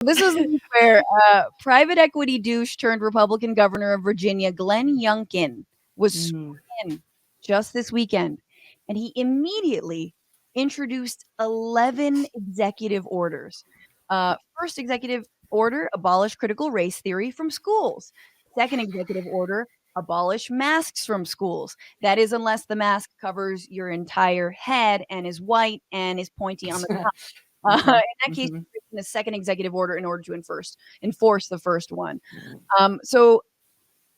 This was where private equity douche turned Republican governor of Virginia, Glenn Youngkin, was sworn in just this weekend. And he immediately introduced 11 executive orders. First executive order, abolish critical race theory from schools. Second executive order, abolish masks from schools. That is, unless the mask covers your entire head and is white and is pointy on the top. In that case, the second executive order in order to enforce the first one. So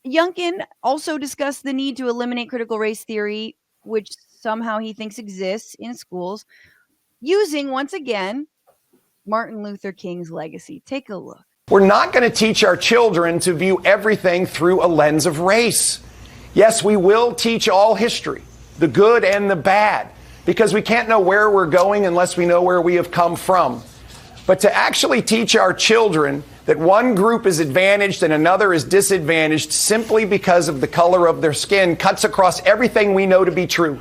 Younkin also discussed the need to eliminate critical race theory, which somehow he thinks exists in schools, using, once again, Martin Luther King's legacy. Take a look. We're not going to teach our children to view everything through a lens of race. Yes, we will teach all history, the good and the bad, because we can't know where we're going unless we know where we have come from. But to actually teach our children that one group is advantaged and another is disadvantaged simply because of the color of their skin cuts across everything we know to be true.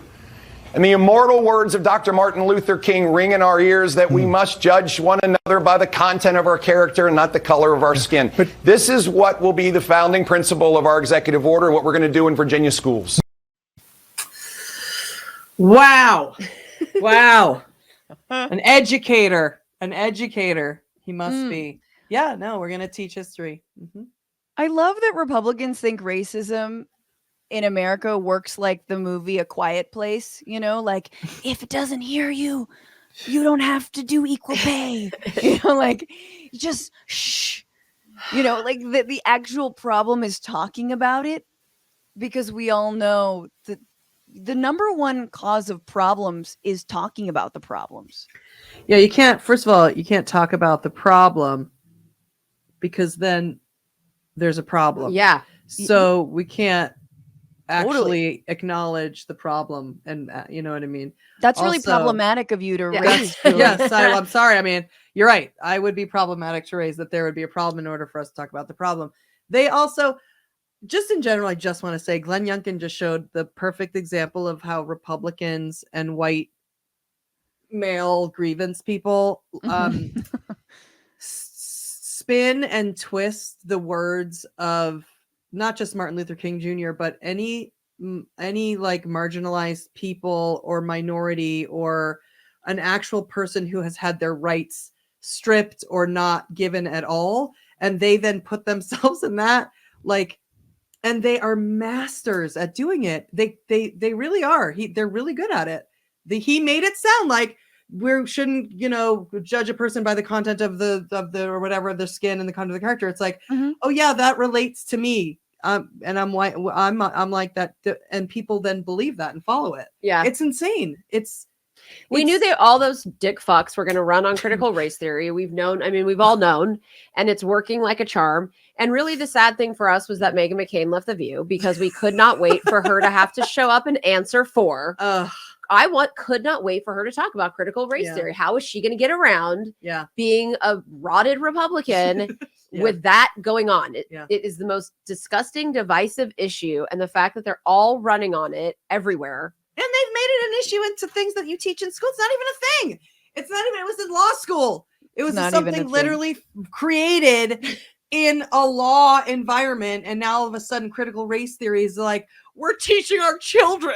And the immortal words of Dr. Martin Luther King ring in our ears that we must judge one another by the content of our character and not the color of our skin. But this is what will be the founding principle of our executive order, what we're going to do in Virginia schools. Wow. Wow. An educator. He must be. Yeah, no, we're going to teach history. I love that Republicans think racism in America works like the movie A Quiet Place, like if it doesn't hear you, you don't have to do equal pay. Like just shh. Like the actual problem is talking about it, because we all know that the number one cause of problems is talking about the problems. Yeah, first of all, you can't talk about the problem because then there's a problem. Yeah. So we can't actually acknowledge the problem, and you know what I mean. That's really problematic of you to raise. Yes, I'm sorry. I mean, you're right. I would be problematic to raise that there would be a problem in order for us to talk about the problem. They also, just in general, I just want to say Glenn Youngkin just showed the perfect example of how Republicans and white male grievance people spin and twist the words of not just Martin Luther King Jr., but any like marginalized people or minority or an actual person who has had their rights stripped or not given at all. And they then put themselves in that, like, and they are masters at doing it. They really are. They're really good at it. He made it sound like we shouldn't, judge a person by the content of the or whatever of their skin and the content of the character. It's like, oh yeah, that relates to me. And I'm white. I'm like that, and people then believe that and follow it. Yeah, it's insane. We knew all those dick fucks were going to run on critical race theory. We've all known, and it's working like a charm. And really the sad thing for us was that Meghan McCain left The View, because we could not wait for her to have to show up and answer for. Could not wait for her to talk about critical race theory. How is she going to get around being a rotted Republican with that going on? It is the most disgusting, divisive issue. And the fact that they're all running on it everywhere. And they've made it an issue into things that you teach in school. It's not even a thing. It was in law school. It was something literally created in a law environment. And now all of a sudden critical race theory is like, we're teaching our children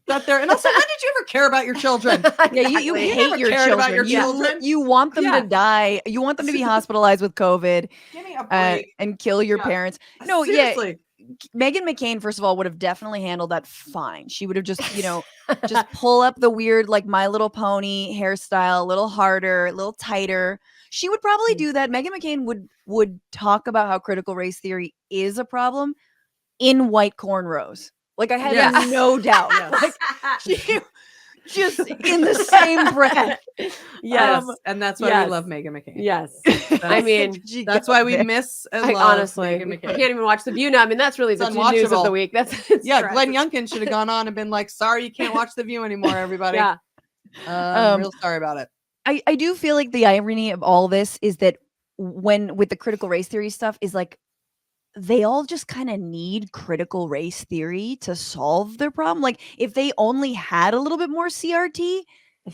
that they're, and also, when did you ever care about your children? Yeah, you hate your children. About your children. You want them to die. You want them to be hospitalized with COVID. Give me a break. And kill your parents. No, seriously. Meghan McCain, first of all, would have definitely handled that fine. She would have just, just pull up the weird, like My Little Pony hairstyle, a little harder, a little tighter. She would probably do that. Meghan McCain would talk about how critical race theory is a problem in white cornrows. Like, I have no doubt. Like, she, just in the same breath. Yes. And that's why we love Meghan McCain. Yes. That's why we miss and love honestly, Meghan McCain. I can't even watch The View now. I mean, that's really the news of the week. Glenn Youngkin should have gone on and been like, sorry, you can't watch The View anymore, everybody. I'm real sorry about it. I do feel like the irony of all this is that with the critical race theory stuff is like, they all just kind of need critical race theory to solve their problem. Like, if they only had a little bit more CRT,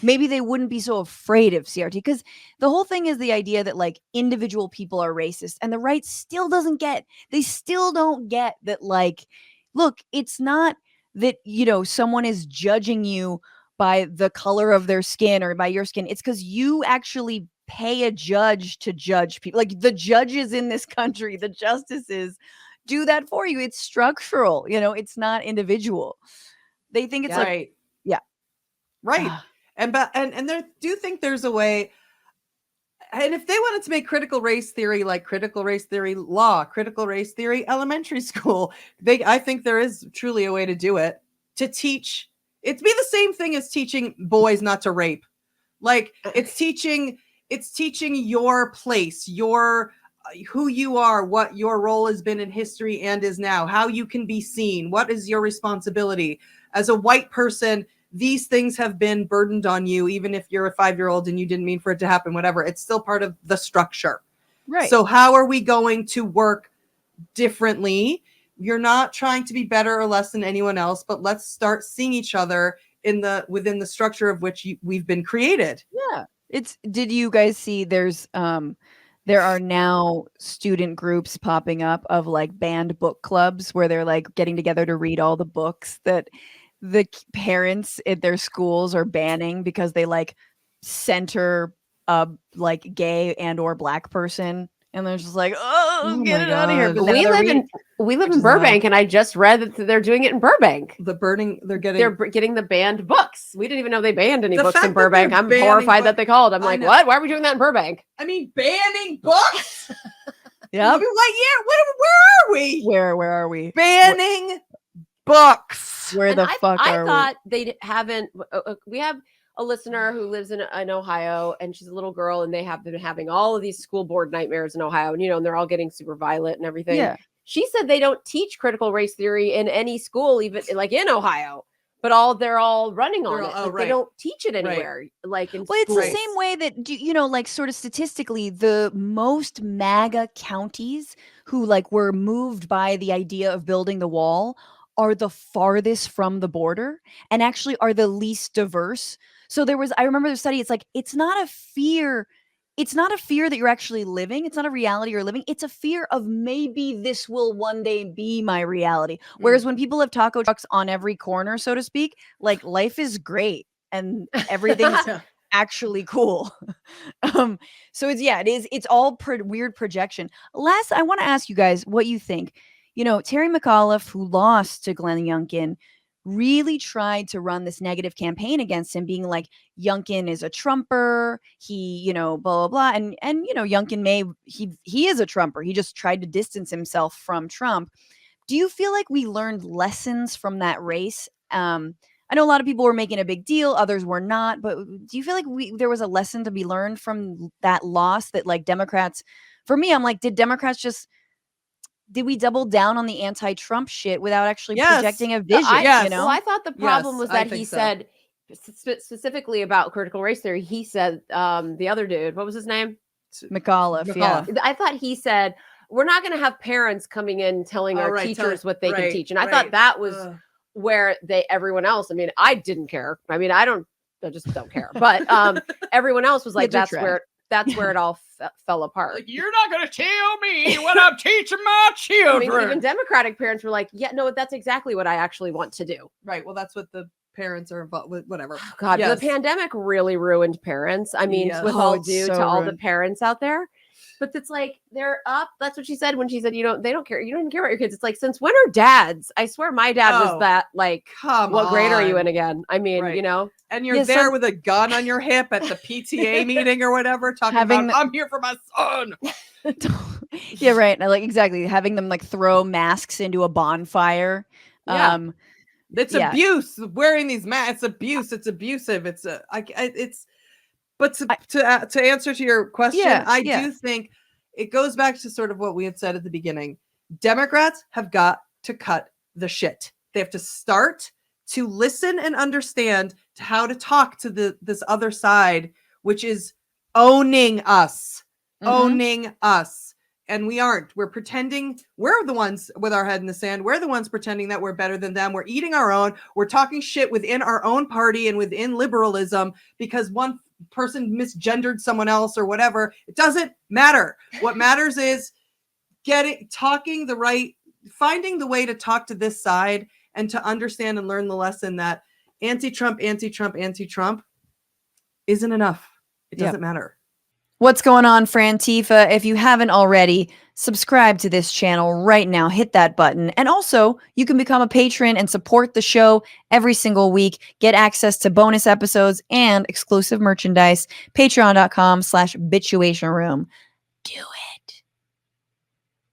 maybe they wouldn't be so afraid of CRT, because the whole thing is the idea that like individual people are racist, and the right still don't get that, like, look, it's not that, someone is judging you by the color of their skin or by your skin. It's because you actually pay a judge to judge people. Like the judges in this country, the justices do that for you. It's structural, it's not individual. They think it's like, Right. yeah. Right. And there do think there's a way. And if they wanted to make critical race theory like critical race theory law, critical race theory elementary school, I think there is truly a way to do it, to teach. It'd be the same thing as teaching boys not to rape. Like it's teaching your place, your who you are, what your role has been in history and is now, how you can be seen, what is your responsibility as a white person. These things have been burdened on you, even if you're a 5-year-old and you didn't mean for it to happen, whatever. It's still part of the structure. Right. So how are we going to work differently? You're not trying to be better or less than anyone else, but let's start seeing each other within the structure of which we've been created. Yeah. Did you guys see there are now student groups popping up of like banned book clubs where they're like getting together to read all the books that the parents at their schools are banning because they like center a like gay and or black person, and they're just like, oh get it out of here. But we live in Burbank, and I just read that they're doing it in Burbank. They're getting the banned books. We didn't even know they banned any books in Burbank. I'm horrified that they called. I'm like, what? Why are we doing that in Burbank? I mean, banning books. Yeah. Like, where are we? Where are we? Banning books. Where the fuck are we? I thought they haven't. We have a listener who lives in Ohio, and she's a little girl, and they have been having all of these school board nightmares in Ohio, and and they're all getting super violent and everything. Yeah. She said they don't teach critical race theory in any school, even like in Ohio, but they're all running on it. They don't teach it anywhere. Like in it's the same way that like sort of statistically, the most MAGA counties who like were moved by the idea of building the wall are the farthest from the border and actually are the least diverse. So I remember the study, it's like, it's not a fear that you're actually living. It's not a reality you're living. It's a fear of maybe this will one day be my reality. Whereas when people have taco trucks on every corner, so to speak, like life is great and everything's actually cool. So it's all weird projection. Last, I want to ask you guys what you think. Terry McAuliffe, who lost to Glenn Youngkin, really tried to run this negative campaign against him, being like, Younkin is a Trumper. He, blah, blah, blah. And Younkin he is a Trumper. He just tried to distance himself from Trump. Do you feel like we learned lessons from that race? I know a lot of people were making a big deal. Others were not. But do you feel like there was a lesson to be learned from that loss that like Democrats, for me, I'm like, did we double down on the anti-Trump shit without actually projecting a vision? Well, I thought the problem was that he said specifically about critical race theory. He said the other dude, what was his name? McAuliffe. Yeah. I thought he said, we're not going to have parents coming in telling our teachers what they can teach. And I thought that was where everyone else, I mean, I didn't care. I mean, I just don't care. But everyone else was like, that's where it all fell apart. Like, you're not going to tell me what I'm teaching my children. I mean, even Democratic parents were like, yeah, no, that's exactly what I actually want to do. Right. Well, that's what the parents are involved with, whatever. Oh, God, the pandemic really ruined parents. I mean, with all due to all the parents out there. But it's like, they're up. That's what she said when she said, they don't care. You don't even care about your kids. It's like, since when are dads? I swear my dad was that, like, what grade are you in again? I mean, And you're there with a gun on your hip at the PTA meeting or whatever, talking about, I'm here for my son. Yeah, right. Like, exactly. Having them like throw masks into a bonfire. Yeah. It's abuse. Wearing these masks, it's abuse. It's abusive. But to answer to your question, I do think it goes back to sort of what we had said at the beginning. Democrats have got to cut the shit. They have to start to listen and understand how to talk to this other side, which is owning us, and we aren't. We're pretending we're the ones with our head in the sand. We're the ones pretending that we're better than them. We're eating our own. We're talking shit within our own party and within liberalism because one person misgendered someone else or whatever. It doesn't matter. What matters is finding the way to talk to this side and to understand and learn the lesson that anti-Trump isn't enough. It doesn't matter. What's going on, Frantifa? If you haven't already, subscribe to this channel right now. Hit that button. And also, you can become a patron and support the show every single week. Get access to bonus episodes and exclusive merchandise. Patreon.com/bitchuation room. Do it.